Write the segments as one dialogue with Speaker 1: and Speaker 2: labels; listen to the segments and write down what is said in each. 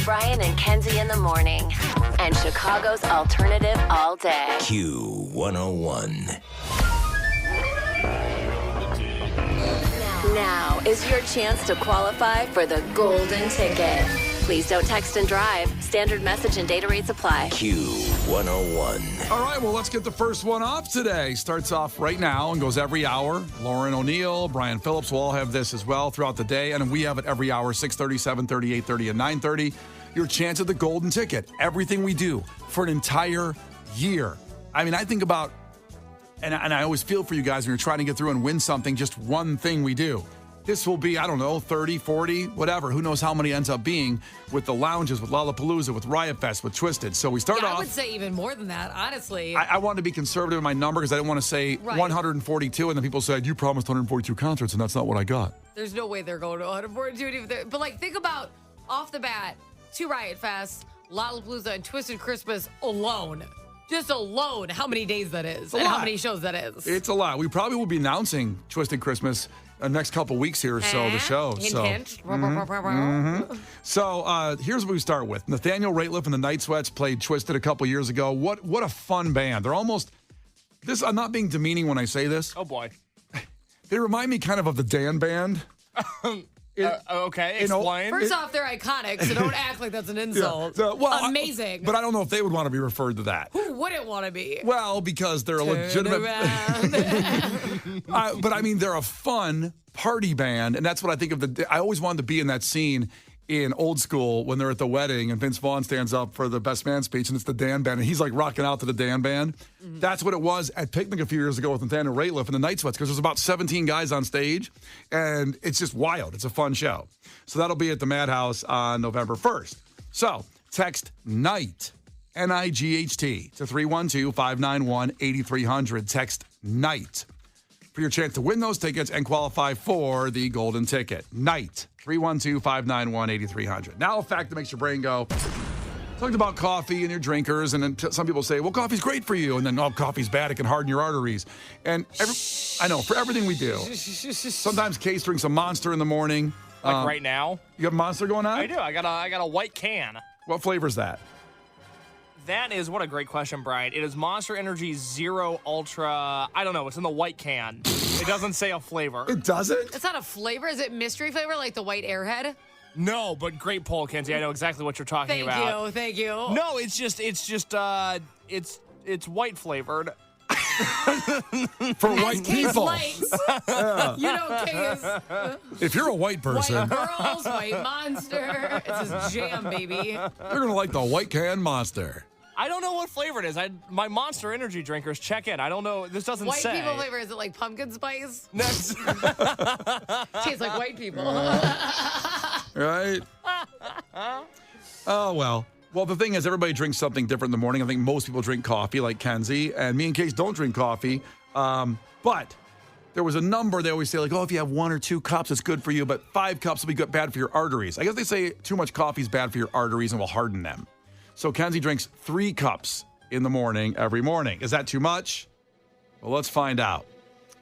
Speaker 1: Brian and Kenzie in the morning. And Chicago's alternative all day.
Speaker 2: Q101.
Speaker 1: Now is your chance to qualify for the golden ticket. Please don't text and drive. Standard message and data rates apply.
Speaker 2: Q101.
Speaker 3: All right, well, let's get the first one off today. Starts off right now and goes every hour. Lauren O'Neill, Brian Phillips will all have this as well throughout the day. And we have it every hour, 6:30, 7:30, 8:30, and 9:30. Your chance at the golden ticket. Everything we do for an entire year. I mean, I think about, and I always feel for you guys when you're trying to get through and win something, just one thing we do. This will be, I don't know, 30, 40, whatever. Who knows how many ends up being with the lounges, with Lollapalooza, with Riot Fest, with Twisted. So we start off.
Speaker 4: I would say even more than that, honestly.
Speaker 3: I wanted to be conservative in my number because I didn't want to say 142. And then people said, you promised 142 concerts, and that's not what I got.
Speaker 4: There's no way they're going to 142. But, like, think about, off the bat, 2 Riot Fests, Lollapalooza, and Twisted Christmas alone. Just alone, how many days that is and how many shows that is.
Speaker 3: It's a lot. We probably will be announcing Twisted Christmas next couple weeks here or so, the show.
Speaker 4: Hint.
Speaker 3: So here's what we start with. Nathaniel Rateliff and the Night Sweats played Twisted a couple years ago. What a fun band. They're almost, I'm not being demeaning when I say this.
Speaker 5: Oh, boy.
Speaker 3: They remind me kind of the Dan Band.
Speaker 5: Okay, explain.
Speaker 4: First off, they're iconic, so don't act like that's an insult.
Speaker 3: Yeah.
Speaker 4: Amazing.
Speaker 3: But I don't know if they would want to be referred to that.
Speaker 4: Who wouldn't want to be?
Speaker 3: Well, because they're a legitimate. But I mean, they're a fun party band, and that's what I think of. I always wanted to be in that scene in Old School when they're at the wedding and Vince Vaughn stands up for the best man speech and it's the Dan Band and he's like rocking out to the Dan Band. Mm-hmm. That's what it was at Picnic a few years ago with Nathaniel Rateliff and the Night Sweats because there's about 17 guys on stage and it's just wild. It's a fun show. So that'll be at the Madhouse on November 1st. So text NIGHT, N-I-G-H-T to 312-591-8300. Text NIGHT for your chance to win those tickets and qualify for the golden ticket. NIGHT. 312-591-8300. Now a fact that makes your brain go. Talked about coffee and your drinkers, and then some people say, well, coffee's great for you, and then, oh, coffee's bad, it can harden your arteries. And I know, for everything we do, sometimes Case drinks a Monster in the morning.
Speaker 5: Like right now?
Speaker 3: You have a Monster going on?
Speaker 5: I do. I got a white can.
Speaker 3: What flavor is that?
Speaker 5: That is, what a great question, Brian. It is Monster Energy Zero Ultra. I don't know. It's in the white can. It doesn't say a flavor.
Speaker 3: It doesn't?
Speaker 4: It's not a flavor. Is it mystery flavor like the white Airhead?
Speaker 5: No, but great poll, Kenzie. I know exactly what you're talking about.
Speaker 4: Thank you.
Speaker 5: No, it's white flavored.
Speaker 3: For white people.
Speaker 4: Yeah. You know, Case.
Speaker 3: If you're a white person.
Speaker 4: White girls, white Monster. It's his jam, baby.
Speaker 3: You're going to like the white can Monster.
Speaker 5: I don't know what flavor it is. My Monster Energy drinkers, check in. I don't know. This doesn't
Speaker 4: white
Speaker 5: say.
Speaker 4: White people flavor, is it like pumpkin spice?
Speaker 5: Next.
Speaker 4: Tastes like white people.
Speaker 3: Right? Oh, well. Well, the thing is, everybody drinks something different in the morning. I think most people drink coffee, like Kenzie, and me and Case don't drink coffee. But there was a number they always say, like, oh, if you have 1 or 2 cups, it's good for you, but 5 cups will be bad for your arteries. I guess they say too much coffee is bad for your arteries and will harden them. So Kenzie drinks 3 cups in the morning every morning. Is that too much? Well, let's find out.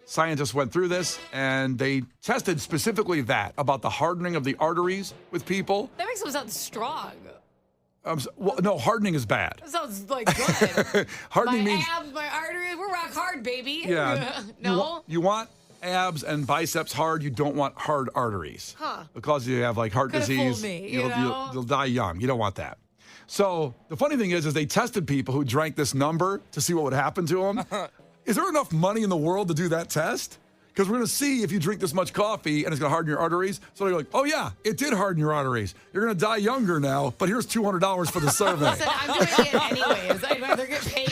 Speaker 3: Scientists went through this, and they tested specifically that, about the hardening of the arteries with people.
Speaker 4: That makes them sound strong.
Speaker 3: Well, no, hardening is bad.
Speaker 4: That sounds like good.
Speaker 3: Hardening
Speaker 4: my
Speaker 3: means
Speaker 4: abs, my arteries, we're rock hard, baby.
Speaker 3: Yeah.
Speaker 4: No?
Speaker 3: You want abs and biceps hard. You don't want hard arteries.
Speaker 4: Huh.
Speaker 3: Because you have like heart
Speaker 4: Could've
Speaker 3: disease.
Speaker 4: fooled me,
Speaker 3: You'll die young. You don't want that. So the funny thing is they tested people who drank this number to see what would happen to them. Is there enough money in the world to do that test? Because we're going to see if you drink this much coffee and it's going to harden your arteries. So they're like, oh, yeah, it did harden your arteries. You're going to die younger now, but here's $200 for the survey.
Speaker 4: Listen, I'm doing it anyways. I'd rather get paid.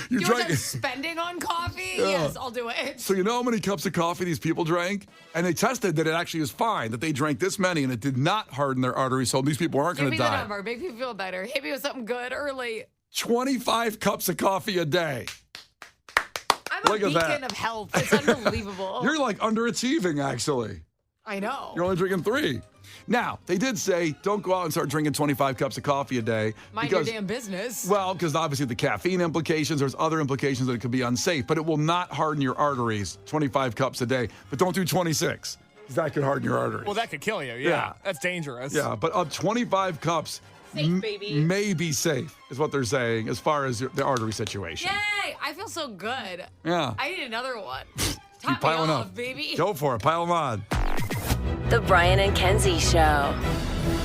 Speaker 4: You know what I'm spending on coffee? Yeah. Yes, I'll do it.
Speaker 3: So you know how many cups of coffee these people drank? And they tested that it actually is fine, that they drank this many and it did not harden their arteries, so these people aren't going to die.
Speaker 4: Give me the number. Make me feel better. Hit me with something good early.
Speaker 3: 25 cups of coffee a day.
Speaker 4: I'm a beacon of health. It's unbelievable.
Speaker 3: You're like underachieving, actually.
Speaker 4: I know.
Speaker 3: You're only drinking 3. Now, they did say don't go out and start drinking 25 cups of coffee a day.
Speaker 4: Mind your damn business.
Speaker 3: Well, because obviously the caffeine implications, there's other implications that it could be unsafe, but it will not harden your arteries, 25 cups a day. But don't do 26, because that could harden your arteries.
Speaker 5: Well, that could kill you. Yeah. That's dangerous.
Speaker 3: Yeah, but 25 cups
Speaker 4: Safe, baby.
Speaker 3: may be safe, is what they're saying as far as the artery situation.
Speaker 4: Yay! I feel so good.
Speaker 3: Yeah.
Speaker 4: I need another one.
Speaker 3: Keep
Speaker 4: Top me
Speaker 3: piling
Speaker 4: off,
Speaker 3: up.
Speaker 4: baby.
Speaker 3: Go for it. Pile them on.
Speaker 1: The Brian and Kenzie Show.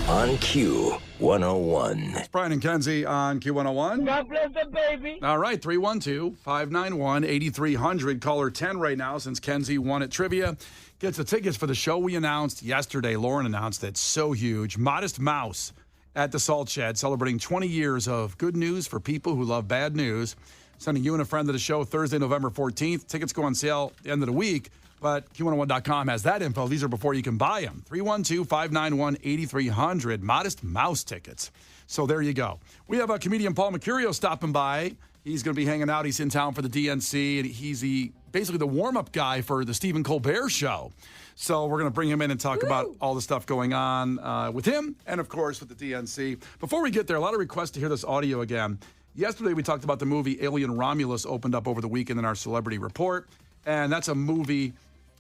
Speaker 2: On Q101.
Speaker 3: It's Brian and Kenzie on Q101.
Speaker 6: God bless the baby.
Speaker 3: All right, 312-591-8300. Caller 10 right now since Kenzie won at trivia. Gets the tickets for the show we announced yesterday. Lauren announced it. So huge. Modest Mouse at the Salt Shed, celebrating 20 years of good news for people who love bad news. Sending you and a friend to the show Thursday, November 14th. Tickets go on sale at the end of the week, but Q101.com has that info. These are before you can buy them. 312-591-8300. Modest Mouse tickets. So there you go. We have a comedian, Paul Mercurio, stopping by. He's going to be hanging out. He's in town for the DNC, and he's basically the warm-up guy for the Stephen Colbert Show. So we're going to bring him in and talk about all the stuff going on with him and, of course, with the DNC. Before we get there, a lot of requests to hear this audio again. Yesterday, we talked about the movie Alien Romulus opened up over the weekend in our Celebrity Report, and that's a movie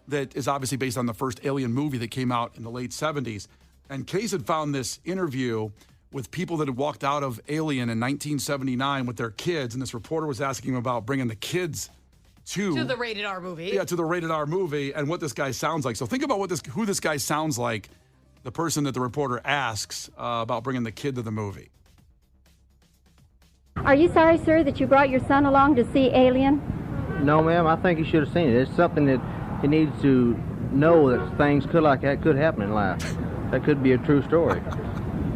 Speaker 3: that is obviously based on the first Alien movie that came out in the late 70s. And Case had found this interview with people that had walked out of Alien in 1979 with their kids, and this reporter was asking him about bringing the kids to
Speaker 4: the rated R movie.
Speaker 3: Yeah, to the rated R movie and what this guy sounds like. So think about who this guy sounds like, the person that the reporter asks about bringing the kid to the movie.
Speaker 7: Are you sorry, sir, that you brought your son along to see Alien?
Speaker 8: No, ma'am. I think he should have seen it. It's something that he needs to know that things like that could happen in life. That could be a true story,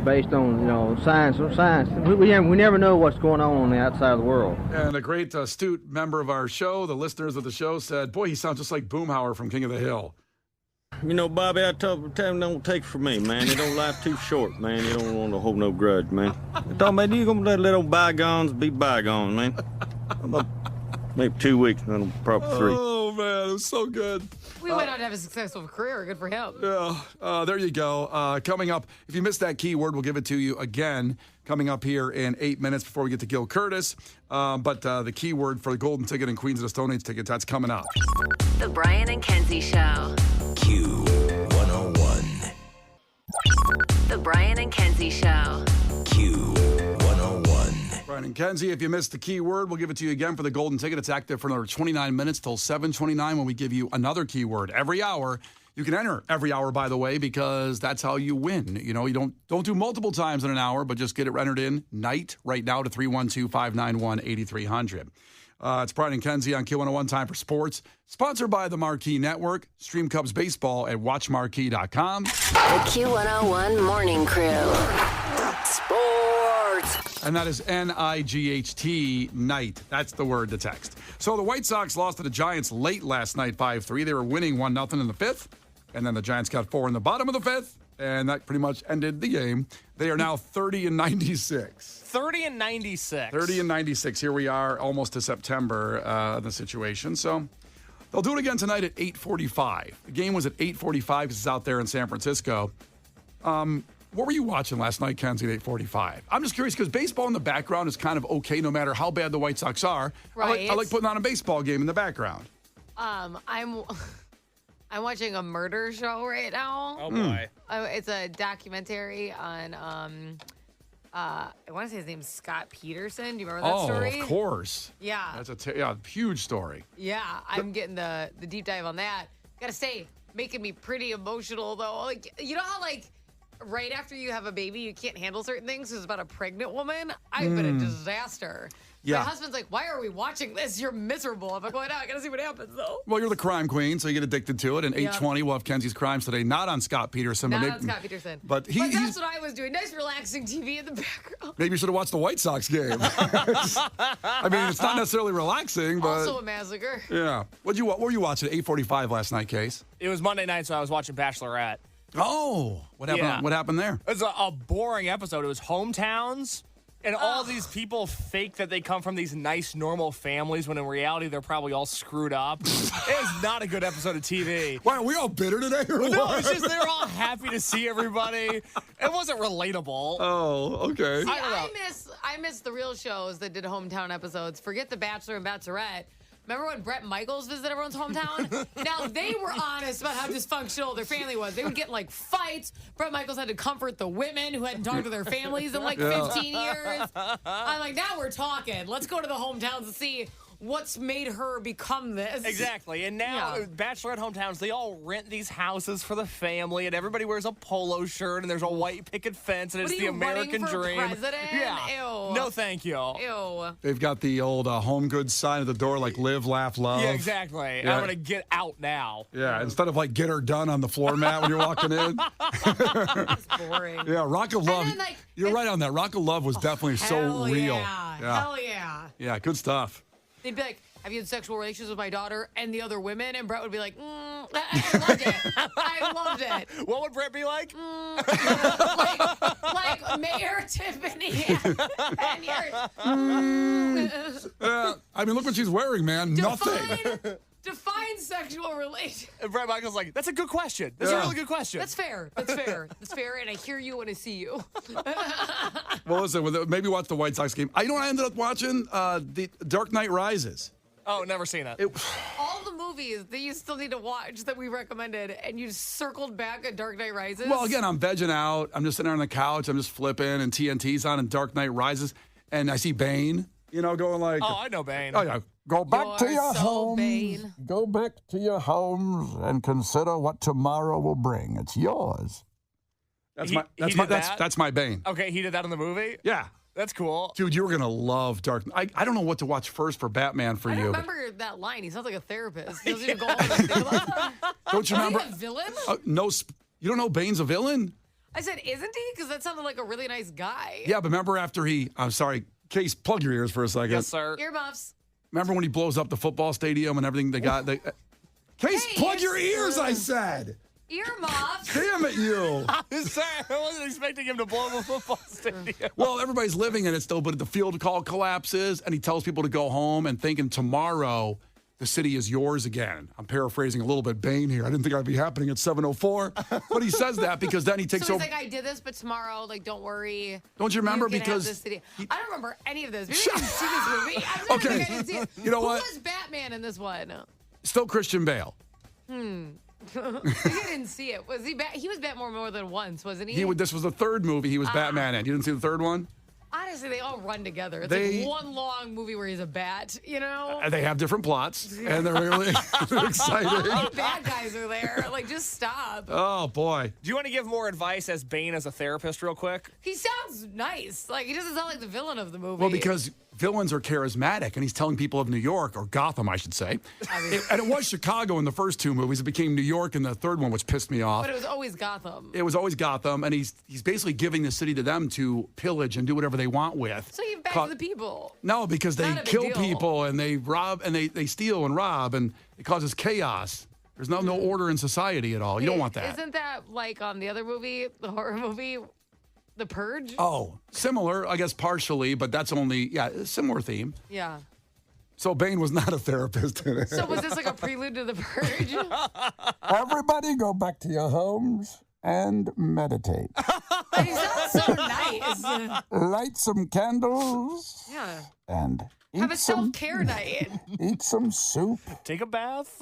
Speaker 8: based on science. We never know what's going on the outside of the world.
Speaker 3: And a great astute member of our show, the listeners of the show, said, "Boy, he sounds just like Boomhauer from King of the Hill."
Speaker 8: Bobby, I tell him don't take it from me, man. You don't life too short, man. You don't want to hold no grudge, man. I thought, man, you gonna let old bygones be bygones, man. About maybe 2 weeks, then probably 3.
Speaker 3: Oh man, it was so good.
Speaker 4: We went on to have a successful career. Good for him.
Speaker 3: Yeah, there you go. Coming up, if you missed that keyword, we'll give it to you again. Coming up here in 8 minutes before we get to Gil Curtis. But the keyword for the Golden Ticket and Queens of the Stone Age tickets, that's coming up.
Speaker 1: The Brian and Kenzie Show.
Speaker 2: Q101.
Speaker 1: The Brian and Kenzie Show.
Speaker 2: Q101.
Speaker 3: Brian and Kenzie, if you missed the keyword, we'll give it to you again for the Golden Ticket. It's active for another 29 minutes till 7:29 when we give you another keyword every hour. You can enter every hour, by the way, because that's how you win. You don't do multiple times in an hour, but just get it entered in night right now to 312-591-8300. It's Brian and Kenzie on Q101, time for sports. Sponsored by the Marquee Network. Stream Cubs baseball at watchmarquee.com.
Speaker 1: The Q101 Morning Crew. Sports.
Speaker 3: And that is NIGHT, night. That's the word to text. So the White Sox lost to the Giants late last night, 5-3. They were winning 1-0 in the fifth. And then the Giants got 4 in the bottom of the fifth. And that pretty much ended the game. They are now 30-96.
Speaker 5: 30-96.
Speaker 3: 30-96. Here we are, almost to September, the situation. So they'll do it again tonight at 8:45. The game was at 8:45 because it's out there in San Francisco. What were you watching last night, Kenzie, at 8:45? I'm just curious because baseball in the background is kind of okay no matter how bad the White Sox are.
Speaker 4: Right.
Speaker 3: I like putting on a baseball game in the background.
Speaker 4: I'm watching a murder show right now.
Speaker 5: Oh, boy.
Speaker 4: It's a documentary on, I want to say his name's Scott Peterson. Do you remember that story?
Speaker 3: Of course.
Speaker 4: Yeah.
Speaker 3: That's a huge story.
Speaker 4: Yeah, I'm getting the deep dive on that. Gotta say, making me pretty emotional, though. Like, you know how, right after you have a baby, you can't handle certain things? It's about a pregnant woman. I've been a disaster.
Speaker 3: Yeah.
Speaker 4: My husband's like, why are we watching this? You're miserable. I'm like, well, no, I gotta see what happens, though.
Speaker 3: Well, you're the crime queen, so you get addicted to it. And 8:20, we'll have Kenzie's Crimes today. Not on Scott Peterson.
Speaker 4: Not on Scott Peterson.
Speaker 3: But
Speaker 4: that's what I was doing. Nice, relaxing TV in the background.
Speaker 3: Maybe you should have watched the White Sox game. I mean, it's not necessarily relaxing, but...
Speaker 4: Also a massacre.
Speaker 3: Yeah. What were you watching at 8:45 last night, Case?
Speaker 5: It was Monday night, so I was watching Bachelorette.
Speaker 3: Oh. What happened?
Speaker 5: Yeah.
Speaker 3: What happened there?
Speaker 5: It was a boring episode. It was hometowns, and all these people fake that they come from these nice, normal families when in reality they're probably all screwed up. It was not a good episode of TV.
Speaker 3: Why, are we all bitter today or
Speaker 5: No,
Speaker 3: what?
Speaker 5: it's just they were all happy to see everybody. It wasn't relatable.
Speaker 3: Oh, okay.
Speaker 4: See, I miss the real shows that did hometown episodes. Forget The Bachelor and Bachelorette. Remember when Bret Michaels visited everyone's hometown? Now, they were honest about how dysfunctional their family was. They would get in, like, fights. Bret Michaels had to comfort the women who hadn't talked to their families in, like, 15 years. I'm like, now we're talking. Let's go to the hometowns and see what's made her become this.
Speaker 5: Exactly. And now, bachelorette hometowns, they all rent these houses for the family, and everybody wears a polo shirt, and there's a white picket fence, and it's the American dream.
Speaker 4: President?
Speaker 5: Yeah.
Speaker 4: Ew.
Speaker 5: No, thank you.
Speaker 4: Ew.
Speaker 3: They've got the old home goods sign at the door, like live, laugh, love.
Speaker 5: Yeah, exactly.
Speaker 3: Yeah.
Speaker 5: I'm going to get out now.
Speaker 3: Yeah, instead of like get her done on the floor mat when you're walking in.
Speaker 4: That's boring.
Speaker 3: Yeah, Rock of Love.
Speaker 4: then, like,
Speaker 3: you're right on that. Rock of Love was definitely so
Speaker 4: Hell
Speaker 3: real.
Speaker 4: Yeah. Hell yeah.
Speaker 3: Yeah, good stuff.
Speaker 4: They'd be like, have you had sexual relations with my daughter and the other women? And Bret would be like, I loved it. I loved it.
Speaker 5: What would Bret be like?
Speaker 4: Like Mayor Tiffany and yours.
Speaker 3: I mean, look what she's wearing, man. Nothing.
Speaker 4: Define sexual relations.
Speaker 5: And Bret Michaels like, that's a good question. That's a really good question.
Speaker 4: That's fair. That's fair. That's fair. And I hear you when I see you.
Speaker 3: Well, listen, maybe watch the White Sox game. I know I ended up watching the Dark Knight Rises.
Speaker 5: Oh, never seen it.
Speaker 4: All the movies that you still need to watch that we recommended, and you circled back at Dark Knight Rises.
Speaker 3: Well, again, I'm vegging out. I'm just sitting there on the couch. I'm just flipping, and TNT's on, and Dark Knight Rises. And I see Bane, going like...
Speaker 5: Oh, I know Bane.
Speaker 3: Oh, yeah. Go back to
Speaker 4: You're
Speaker 3: your
Speaker 4: so
Speaker 3: homes.
Speaker 4: Bane.
Speaker 3: Go back to your homes and consider what tomorrow will bring. It's yours. That's
Speaker 5: He did that?
Speaker 3: that's my Bane.
Speaker 5: Okay, he did that in the movie?
Speaker 3: Yeah.
Speaker 5: That's cool.
Speaker 3: Dude, you were going to love Dark Knight. I don't know what to watch first for Batman for
Speaker 4: I
Speaker 3: you.
Speaker 4: don't remember that line. He sounds like a therapist. He doesn't even go home and think about that.
Speaker 3: Don't you
Speaker 4: Is
Speaker 3: remember?
Speaker 4: he a villain?
Speaker 3: No, you don't know Bane's a villain?
Speaker 4: I said, isn't he? Because that sounded like a really nice guy.
Speaker 3: Yeah, but remember after I'm sorry, Case, plug your ears for a second.
Speaker 5: Yes, sir.
Speaker 4: Earmuffs.
Speaker 3: Remember when he blows up the football stadium and everything they got? Case,
Speaker 4: Hey,
Speaker 3: plug your
Speaker 4: you're
Speaker 3: ears, I said.
Speaker 4: Earmuffs.
Speaker 3: Damn it, you.
Speaker 5: I wasn't expecting him to blow up a football stadium.
Speaker 3: Well, everybody's living in it still, but the field call collapses, and he tells people to go home and thinking tomorrow the city is yours again. I'm paraphrasing a little bit Bane here. I didn't think I'd be happening at 7:04, but he says that because then he takes
Speaker 4: So he's
Speaker 3: over.
Speaker 4: like, I did this, but tomorrow, like, don't worry.
Speaker 3: Don't you remember?
Speaker 4: can have
Speaker 3: Because
Speaker 4: this city. I don't remember any of this. Maybe I didn't see this movie. I'm sorry,
Speaker 3: Okay.
Speaker 4: I didn't see it.
Speaker 3: You know
Speaker 4: Who
Speaker 3: what?
Speaker 4: was Batman in this one?
Speaker 3: Still Christian Bale.
Speaker 4: I didn't see it. Was he? He was Batman more than once, wasn't he?
Speaker 3: This was the third movie he was Batman in. You didn't see the third one?
Speaker 4: Honestly, they all run together. It's
Speaker 3: They-
Speaker 4: like one long movie where he's a bat,
Speaker 3: They have different plots, and they're really exciting.
Speaker 4: How many bad guys are there? Like, just stop.
Speaker 3: Oh, boy.
Speaker 5: Do you want to give more advice as Bane as a therapist real quick?
Speaker 4: He sounds nice. Like, he doesn't sound like the villain of the movie.
Speaker 3: Well, because villains are charismatic, and he's telling people of New York, or Gotham, I should say. And it was Chicago in the first two movies. It became New York in the third one, which pissed me off.
Speaker 4: But it was always Gotham.
Speaker 3: It was always Gotham, and he's basically giving the city to them to pillage and do whatever they want with.
Speaker 4: So you back to the people.
Speaker 3: No, because they
Speaker 4: Not a big
Speaker 3: kill
Speaker 4: deal.
Speaker 3: people, and they rob, and they steal and rob, and it causes chaos. There's no order in society at all. You don't want that.
Speaker 4: Isn't that like on the other movie, the horror movie, The Purge?
Speaker 3: Oh, similar, I guess, partially, but that's only, a similar theme.
Speaker 4: Yeah.
Speaker 3: So Bane was not a therapist in it.
Speaker 4: So was this like a prelude to The Purge?
Speaker 6: Everybody go back to your homes and meditate.
Speaker 4: He sounds so nice.
Speaker 6: Light some candles
Speaker 4: Yeah.
Speaker 6: and
Speaker 4: Have a
Speaker 6: eat some,
Speaker 4: self-care night.
Speaker 6: eat some soup.
Speaker 5: Take a bath?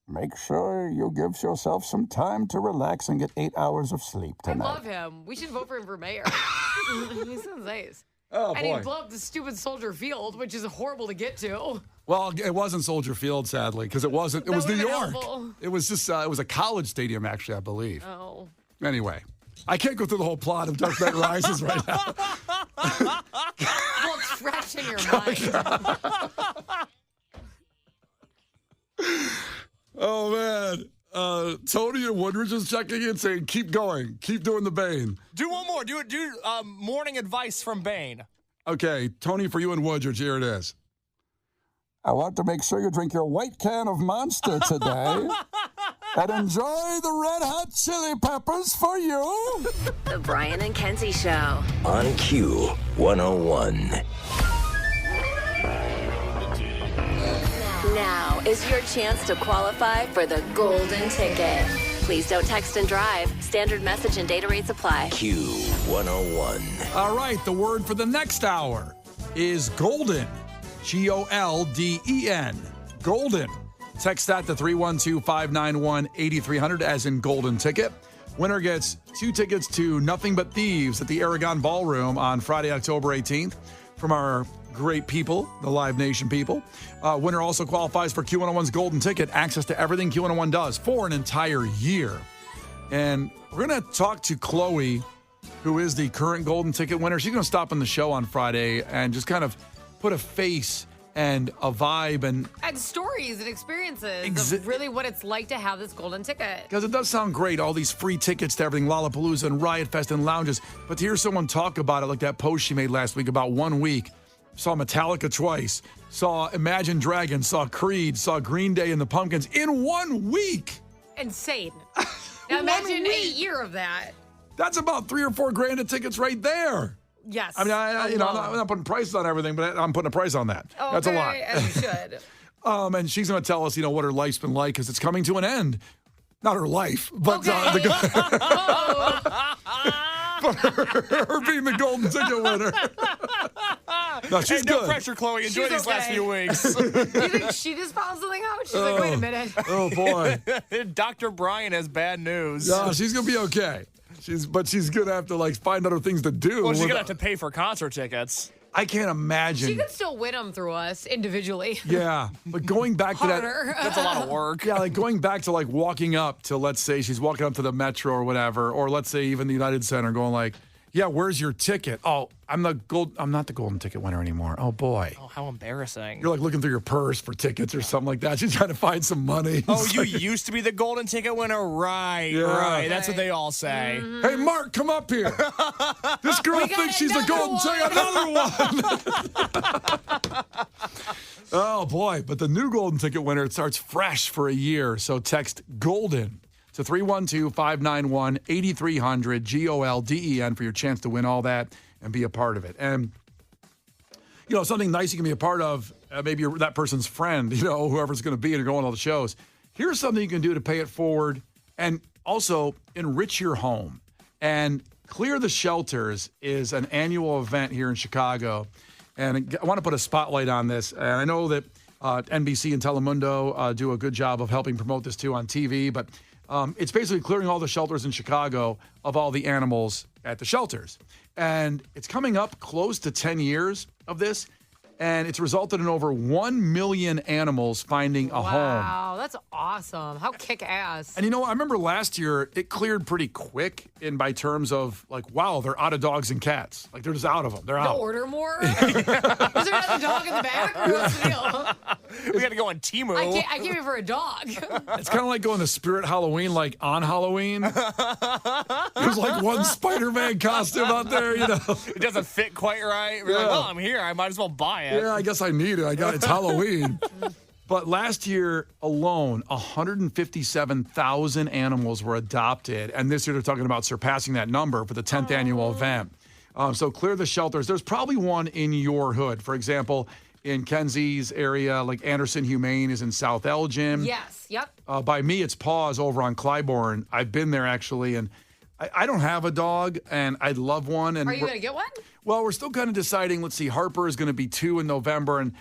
Speaker 6: Make sure you give yourself some time to relax and get 8 hours of sleep
Speaker 4: I
Speaker 6: tonight.
Speaker 4: love him. We should vote for him for mayor. He sounds nice.
Speaker 3: Oh,
Speaker 4: And
Speaker 3: boy.
Speaker 4: he'd blow up the stupid Soldier Field, which is horrible to get to.
Speaker 3: Well, it wasn't Soldier Field, sadly, because it wasn't. It
Speaker 4: That
Speaker 3: was New
Speaker 4: would've been
Speaker 3: York.
Speaker 4: helpful.
Speaker 3: It was just. It was a college stadium, actually, I believe.
Speaker 4: Oh.
Speaker 3: Anyway, I can't go through the whole plot of Dark Knight Rises right now.
Speaker 4: Well, it's fresh in your mind.
Speaker 3: Oh man, Tony and Woodridge is checking in, saying, "Keep going, keep doing the Bane."
Speaker 5: Do one more. Do morning advice from Bane.
Speaker 3: Okay, Tony, for you and Woodridge, here it is.
Speaker 6: I want to make sure you drink your white can of Monster today and enjoy the red hot chili peppers for you.
Speaker 1: The Brian and Kenzie Show.
Speaker 2: On Q101.
Speaker 1: Now is your chance to qualify for the golden ticket. Please don't text and drive. Standard message and data rates apply.
Speaker 2: Q101.
Speaker 3: All right, the word for the next hour is golden. Golden. Golden. Text that to 312-591-8300 as in Golden Ticket. Winner gets 2 tickets to Nothing But Thieves at the Aragon Ballroom on Friday, October 18th from our great people, the Live Nation people. Winner also qualifies for Q101's Golden Ticket, access to everything Q101 does for an entire year. And we're going to talk to Chloe, who is the current Golden Ticket winner. She's going to stop on the show on Friday and just kind of put a face and a vibe and
Speaker 4: stories and experiences of really what it's like to have this golden ticket.
Speaker 3: Because it does sound great, all these free tickets to everything, Lollapalooza and Riot Fest and lounges. But to hear someone talk about it, like that post she made last week about 1 week, saw Metallica twice, saw Imagine Dragons, saw Creed, saw Green Day and the Pumpkins in 1 week.
Speaker 4: Insane. Now imagine a year of that.
Speaker 3: That's about $3 or $4 grand in tickets right there.
Speaker 4: Yes.
Speaker 3: I mean, I'm not putting prices on everything, but I'm putting a price on that.
Speaker 4: Okay,
Speaker 3: that's a lot.
Speaker 4: As you should.
Speaker 3: And she's going to tell us, what her life's been like because it's coming to an end. Not her life, but her being the Golden Ticket winner. No, she's
Speaker 5: no
Speaker 3: good.
Speaker 5: pressure, Chloe. Enjoy these last few weeks.
Speaker 4: Do you think she just found something out? She's like, wait a minute.
Speaker 3: Oh, boy.
Speaker 5: Dr. Brian has bad news.
Speaker 3: No, she's going to be okay. She's going to have to find other things to do.
Speaker 5: Well, she's going to have to pay for concert tickets.
Speaker 3: I can't imagine.
Speaker 4: She could still win them through us individually.
Speaker 3: Yeah, but going back to
Speaker 4: Harder.
Speaker 5: That's a lot of work.
Speaker 3: Yeah, going back to walking up to, let's say she's walking up to the Metro or whatever, or let's say even the United Center going yeah, where's your ticket? Oh, I'm not the Golden Ticket winner anymore. Oh, boy.
Speaker 5: Oh, how embarrassing.
Speaker 3: You're looking through your purse for tickets or something like that. She's trying to find some money.
Speaker 5: Oh, you used to be the Golden Ticket winner? Right, right. That's what they all say.
Speaker 4: Mm-hmm.
Speaker 3: Hey, Mark, come up here. This girl thinks she's the Golden Ticket. Another one. Oh, boy. But the new Golden Ticket winner, it starts fresh for a year. So text GOLDEN to 312-591-8300, GOLDEN, for your chance to win all that and be a part of it. And, something nice you can be a part of, maybe you're that person's friend, whoever's going to be and you're going to all the shows. Here's something you can do to pay it forward and also enrich your home. And Clear the Shelters is an annual event here in Chicago. And I want to put a spotlight on this. And I know that NBC and Telemundo do a good job of helping promote this too on TV, but it's basically clearing all the shelters in Chicago of all the animals at the shelters. And it's coming up close to 10 years of this. And it's resulted in over 1 million animals finding a home.
Speaker 4: Wow, that's awesome. How kick-ass.
Speaker 3: And I remember last year, it cleared pretty quick by terms of wow, they're out of dogs and cats. They're just out of them. They're out.
Speaker 4: Order more? Is there another dog in the back? Or what's the deal?
Speaker 5: We got to go on Temu.
Speaker 4: I came here for a dog.
Speaker 3: It's kind of like going to Spirit Halloween, on Halloween. There's one Spider-Man costume out there,
Speaker 5: It doesn't fit quite right. We're I'm here. I might as well buy it.
Speaker 3: Yeah, I guess I need it. It's Halloween. But last year alone, 157,000 animals were adopted. And this year they're talking about surpassing that number for the 10th annual event. So Clear the Shelters. There's probably one in your hood. For example, in Kenzie's area, Anderson Humane is in South Elgin.
Speaker 4: Yes, yep.
Speaker 3: By me, it's Paws over on Clybourne. I've been there, actually, and I don't have a dog, and I'd love one. And
Speaker 4: are you going to get one?
Speaker 3: Well, we're still kind of deciding. Let's see, Harper is going to be 2 in November, and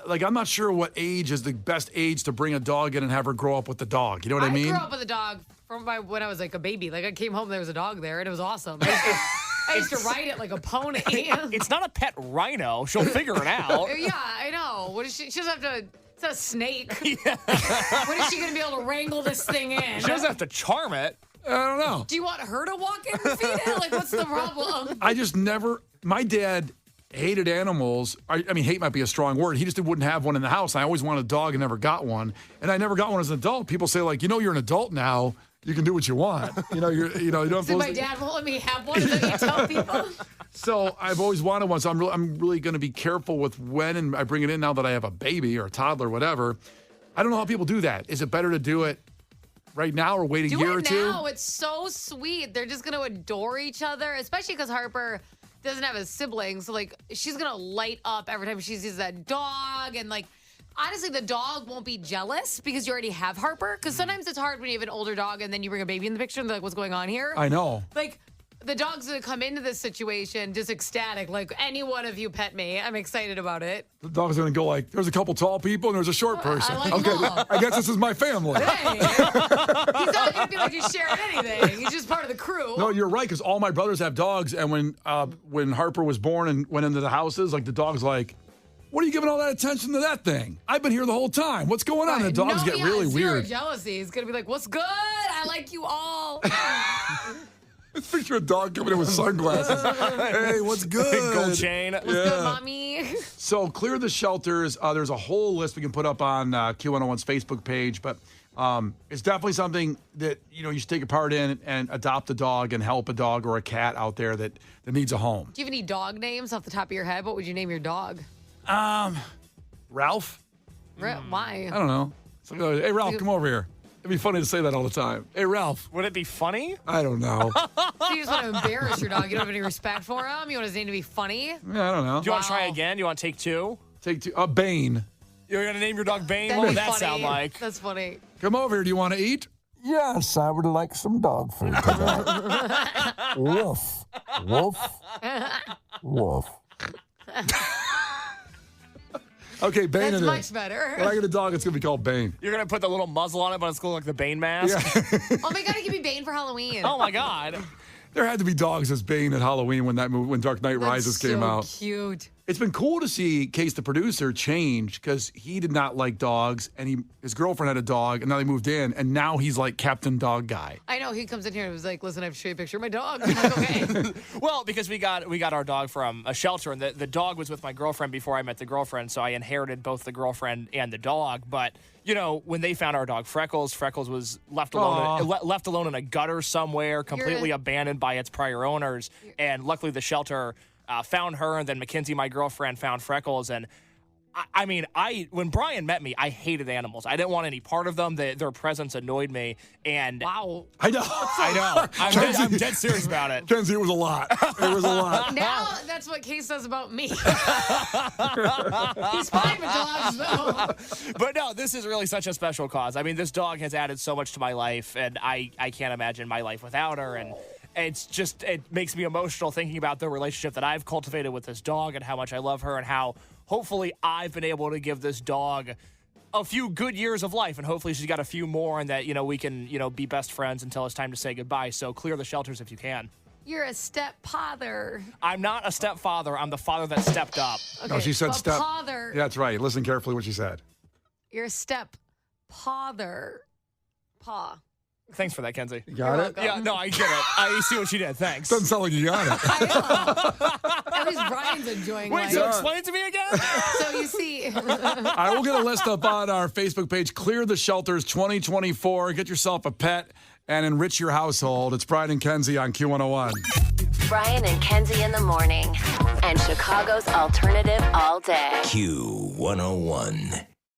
Speaker 3: I'm not sure what age is the best age to bring a dog in and have her grow up with the dog. You know what I mean?
Speaker 4: I grew up with a dog from when I was a baby. I came home, there was a dog there, and it was awesome. I used to ride it like a pony.
Speaker 5: It's not a pet rhino. She'll figure it out.
Speaker 4: Yeah, I know. What is she doesn't have to. It's not a snake. Yeah. When is she going to be able to wrangle this thing in?
Speaker 5: She doesn't have to charm it.
Speaker 3: I don't know.
Speaker 4: Do you want her to walk in and feed it? What's the problem?
Speaker 3: I just never. My dad hated animals. I mean, hate might be a strong word. He just wouldn't have one in the house. I always wanted a dog and never got one. And I never got one as an adult. People say you're an adult now. You can do what you want. You don't have
Speaker 4: so my dad won't let me have one. Is that what you tell people?
Speaker 3: So I've always wanted one. So I'm really going to be careful with when I bring it in now that I have a baby or a toddler, whatever. I don't know how people do that. Is it better to do it right now or wait a year or two?
Speaker 4: Do it now. It's so sweet. They're just going to adore each other, especially because Harper doesn't have a sibling. So she's going to light up every time she sees that dog, and honestly, the dog won't be jealous because you already have Harper. Because sometimes it's hard when you have an older dog and then you bring a baby in the picture and they're like, what's going on here?
Speaker 3: I know.
Speaker 4: the dog's going to come into this situation just ecstatic. Like, any one of you pet me. I'm excited about it.
Speaker 3: The dog's going to go like, there's a couple tall people and there's a short person.
Speaker 4: I like them all.
Speaker 3: I guess this is my family.
Speaker 4: Hey, he's not going to be like he's sharing anything. He's just part of the crew.
Speaker 3: No, you're right, because all my brothers have dogs, and when Harper was born and went into the houses, like the dog's like, what are you giving all that attention to that thing? I've been here the whole time. What's going on?
Speaker 4: Right.
Speaker 3: The dogs get really
Speaker 4: zero
Speaker 3: weird.
Speaker 4: Jealousy. He's going to be like, what's good? I like you all.
Speaker 3: Picture a dog coming in with sunglasses. Hey, what's good?
Speaker 5: Gold chain.
Speaker 4: What's good, mommy?
Speaker 3: So clear the shelters. There's a whole list we can put up on Q101's Facebook page, but it's definitely something that you should take a part in and adopt a dog and help a dog or a cat out there that needs a home.
Speaker 4: Do you have any dog names off the top of your head? What would you name your dog?
Speaker 3: Ralph?
Speaker 4: Why?
Speaker 3: I don't know. It's like, hey, Ralph, come over here. It'd be funny to say that all the time. Hey, Ralph.
Speaker 5: Would it be funny?
Speaker 3: I don't know.
Speaker 4: So you just want to embarrass your dog. You don't have any respect for him. You want his name to be funny.
Speaker 3: Yeah, I don't know.
Speaker 5: Do you want to try again? Do you want to take two?
Speaker 3: Take two. Bane.
Speaker 5: You're going to name your dog Bane?
Speaker 4: That'd
Speaker 5: What
Speaker 4: be
Speaker 5: would that
Speaker 4: funny.
Speaker 5: sound like?
Speaker 4: That's funny.
Speaker 3: Come over here. Do you want to eat?
Speaker 6: Yes, I would like some dog food today. Woof, woof, woof.
Speaker 3: Okay, Bane.
Speaker 4: That's
Speaker 3: it
Speaker 4: much
Speaker 3: is.
Speaker 4: better.
Speaker 3: When I get a dog, it's going to be called Bane.
Speaker 5: You're going to put the little muzzle on it, but it's going to look like the Bane mask?
Speaker 3: Yeah.
Speaker 4: Oh my God, give me Bane for Halloween.
Speaker 5: Oh, my God.
Speaker 3: There had to be dogs as Bane at Halloween when Dark Knight Rises came out.
Speaker 4: That's so cute.
Speaker 3: It's been cool to see Case the producer change, because he did not like dogs, and his girlfriend had a dog, and now they moved in, and now he's like Captain Dog Guy.
Speaker 4: I know. He comes in here and was like, listen, I have to show you a picture of my dog. I'm like, okay.
Speaker 5: Well, because we got our dog from a shelter, and the dog was with my girlfriend before I met the girlfriend, so I inherited both the girlfriend and the dog. But when they found our dog Freckles was left alone in a gutter somewhere, completely abandoned by its prior owners. And luckily, the shelter found her, and then Kenzie, my girlfriend, found Freckles. And when Brian met me, I hated animals. I didn't want any part of them. Their presence annoyed me. And
Speaker 4: Wow.
Speaker 3: I know.
Speaker 5: I'm dead serious about it.
Speaker 3: Kenzie, it was a lot. It was a lot.
Speaker 4: Now that's what Case says about me. He's fine with dogs, though.
Speaker 5: But no, this is really such a special cause. I mean, this dog has added so much to my life, and I can't imagine my life without her. And it makes me emotional thinking about the relationship that I've cultivated with this dog and how much I love her, and how hopefully I've been able to give this dog a few good years of life, and hopefully she's got a few more, and that we can be best friends until it's time to say goodbye. So clear the shelters if you can.
Speaker 4: You're a step-father.
Speaker 5: I'm not a stepfather. I'm the father that stepped up.
Speaker 4: Okay,
Speaker 3: No, she said
Speaker 4: but
Speaker 3: step.
Speaker 4: father.
Speaker 3: Yeah, that's right. Listen carefully what she said.
Speaker 4: You're a step-father. Paw.
Speaker 5: Thanks for that, Kenzie.
Speaker 3: You got it?
Speaker 5: Yeah, no, I get it. I see what she did. Thanks.
Speaker 3: Doesn't sound like you got it.
Speaker 4: I know. At least Brian's enjoying
Speaker 5: Wait,
Speaker 4: life.
Speaker 5: so explain it to me again?
Speaker 4: So you see.
Speaker 3: All right, we'll get a list up on our Facebook page. Clear the Shelters 2024. Get yourself a pet and enrich your household. It's Brian and Kenzie on Q101.
Speaker 1: Brian and Kenzie in the morning. And Chicago's alternative all day.
Speaker 2: Q101.